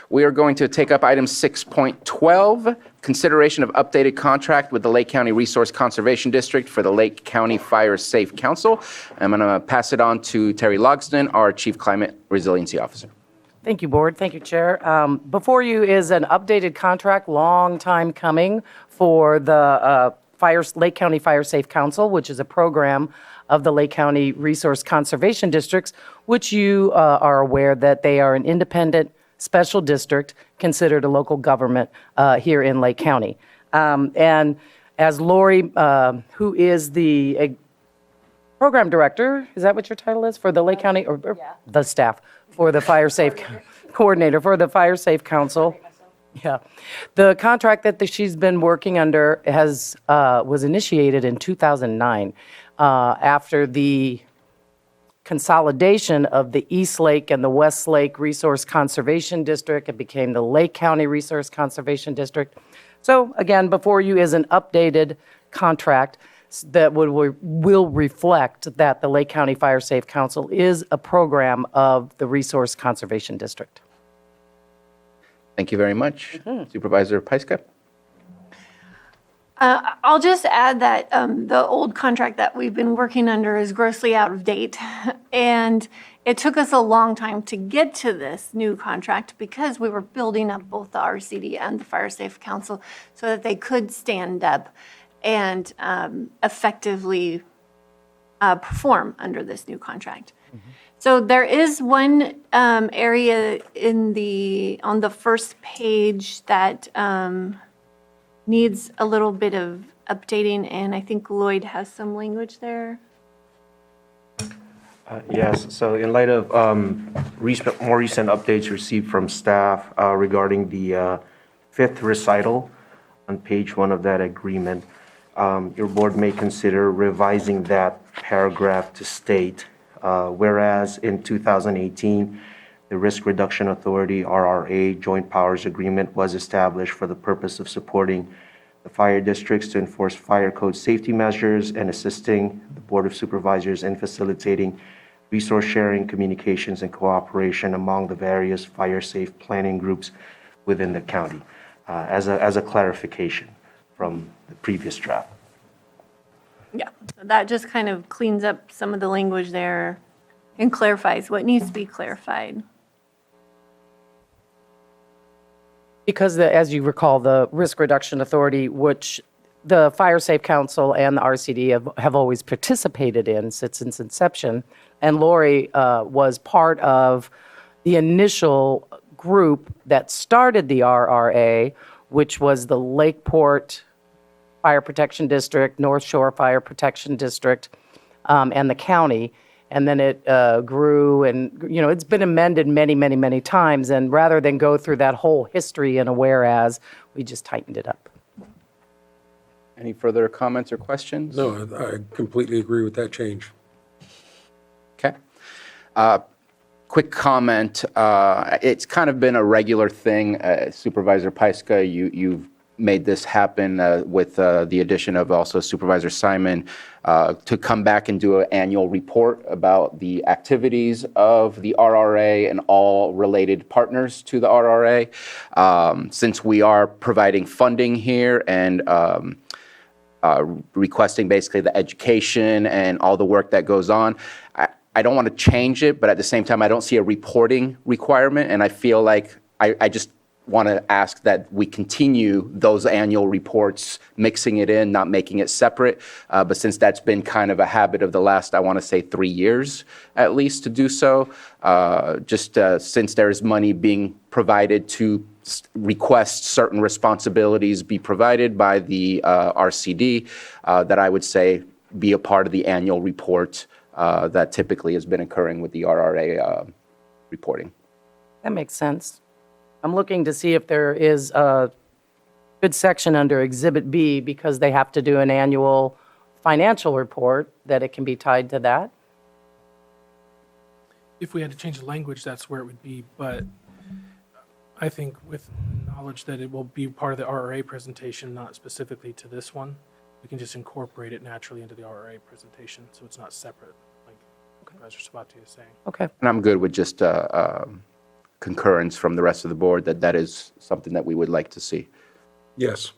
We are going to take up item 6.12, consideration of updated contract with the Lake County Resource Conservation District for the Lake County Fire Safe Council. I'm going to pass it on to Terry Logsdon, our Chief Climate Resiliency Officer. Thank you, Board. Thank you, Chair. Before you is an updated contract, long time coming, for the Lake County Fire Safe Council, which is a program of the Lake County Resource Conservation Districts, which you are aware that they are an independent special district considered a local government here in Lake County. And as Lori, who is the program director, is that what your title is, for the Lake County, or the staff, for the Fire Safe Coordinator for the Fire Safe Council? Yeah. The contract that she's been working under was initiated in 2009 after the consolidation of the East Lake and the West Lake Resource Conservation District. It became the Lake County Resource Conservation District. So again, before you is an updated contract that will reflect that the Lake County Fire Safe Council is a program of the Resource Conservation District. Thank you very much. Supervisor Pyska? I'll just add that the old contract that we've been working under is grossly out of date. And it took us a long time to get to this new contract because we were building up both the RCD and the Fire Safe Council so that they could stand up and effectively perform under this new contract. So there is one area on the first page that needs a little bit of updating, and I think Lloyd has some language there. Yes, so in light of more recent updates received from staff regarding the fifth recital on page 1 of that agreement, your board may consider revising that paragraph to state, whereas in 2018, the Risk Reduction Authority, RRA, Joint Powers Agreement was established for the purpose of supporting the fire districts to enforce fire code safety measures and assisting the Board of Supervisors in facilitating resource sharing, communications, and cooperation among the various fire safe planning groups within the county, as a clarification from the previous draft. Yeah, so that just kind of cleans up some of the language there and clarifies what needs to be clarified. Because, as you recall, the Risk Reduction Authority, which the Fire Safe Council and the RCD have always participated in since its inception, and Lori was part of the initial group that started the RRA, which was the Lakeport Fire Protection District, North Shore Fire Protection District, and the county. And then it grew, and it's been amended many, many, many times. And rather than go through that whole history in a whereas, we just tightened it up. Any further comments or questions? No, I completely agree with that change. Okay. Quick comment. It's kind of been a regular thing. Supervisor Pyska, you've made this happen with the addition of also Supervisor Simon to come back and do an annual report about the activities of the RRA and all related partners to the RRA. Since we are providing funding here and requesting basically the education and all the work that goes on, I don't want to change it, but at the same time, I don't see a reporting requirement, and I feel like I just want to ask that we continue those annual reports, mixing it in, not making it separate. But since that's been kind of a habit of the last, I want to say 3 years at least to do so, since there's money being provided to request certain responsibilities be provided by the RCD, that I would say be a part of the annual report that typically has been occurring with the RRA reporting. That makes sense. I'm looking to see if there is a good section under Exhibit B, because they have to do an annual financial report, that it can be tied to that. If we had to change the language, that's where it would be. But I think with knowledge that it will be part of the RRA presentation, not specifically to this one, we can just incorporate it naturally into the RRA presentation, so it's not separate, like Supervisor Sabati is saying. Okay. And I'm good with just concurrence from the rest of the board that that is something that we would like to see. Yes.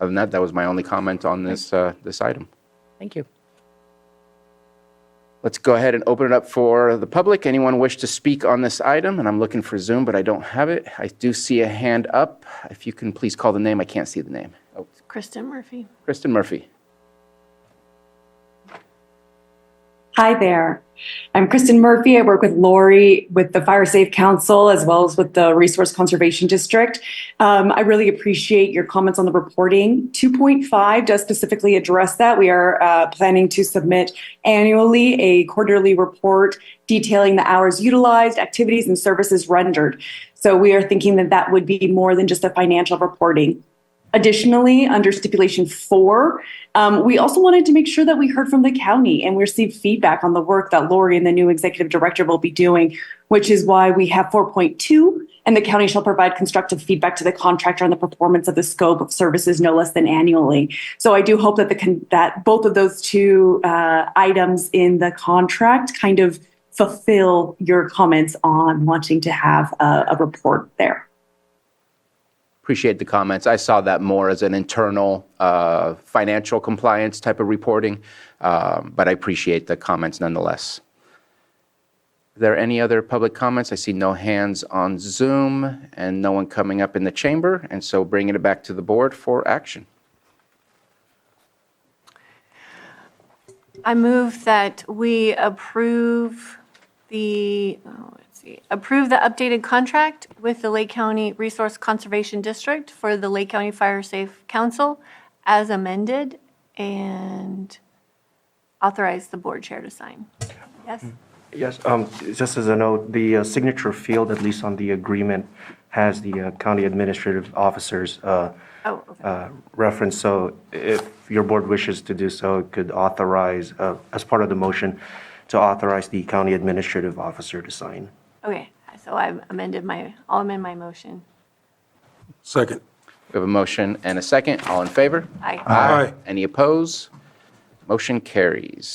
Other than that, that was my only comment on this, this item. Thank you. Let's go ahead and open it up for the public. Anyone wish to speak on this item? And I'm looking for Zoom, but I don't have it. I do see a hand up. If you can please call the name. I can't see the name. Oh, Kristen Murphy. Kristen Murphy. Hi there. I'm Kristen Murphy. I work with Lori with the Fire Safe Council as well as with the Resource Conservation District. I really appreciate your comments on the reporting. 2.5 does specifically address that. We are planning to submit annually a quarterly report detailing the hours utilized, activities, and services rendered. So we are thinking that that would be more than just a financial reporting. Additionally, under stipulation 4, we also wanted to make sure that we heard from the county and we received feedback on the work that Lori and the new executive director will be doing, which is why we have 4.2, and the county shall provide constructive feedback to the contractor on the performance of the scope of services no less than annually. So I do hope that that both of those two items in the contract kind of fulfill your comments on wanting to have a report there. Appreciate the comments. I saw that more as an internal financial compliance type of reporting, but I appreciate the comments nonetheless. Are there any other public comments? I see no hands on Zoom and no one coming up in the chamber, and so bringing it back to the board for action. I move that we approve approve the updated contract with the Lake County Resource Conservation District for the Lake County Fire Safe Council as amended, and authorize the board chair to sign. Yes? Yes, just as a note, the signature field, at least on the agreement, has the county administrative officer's reference. So if your board wishes to do so, it could authorize, as part of the motion, to authorize the county administrative officer to sign. Okay, so I'll amend my motion. Second. We have a motion and a second. All in favor? Aye. Aye. Any opposed? Motion carries.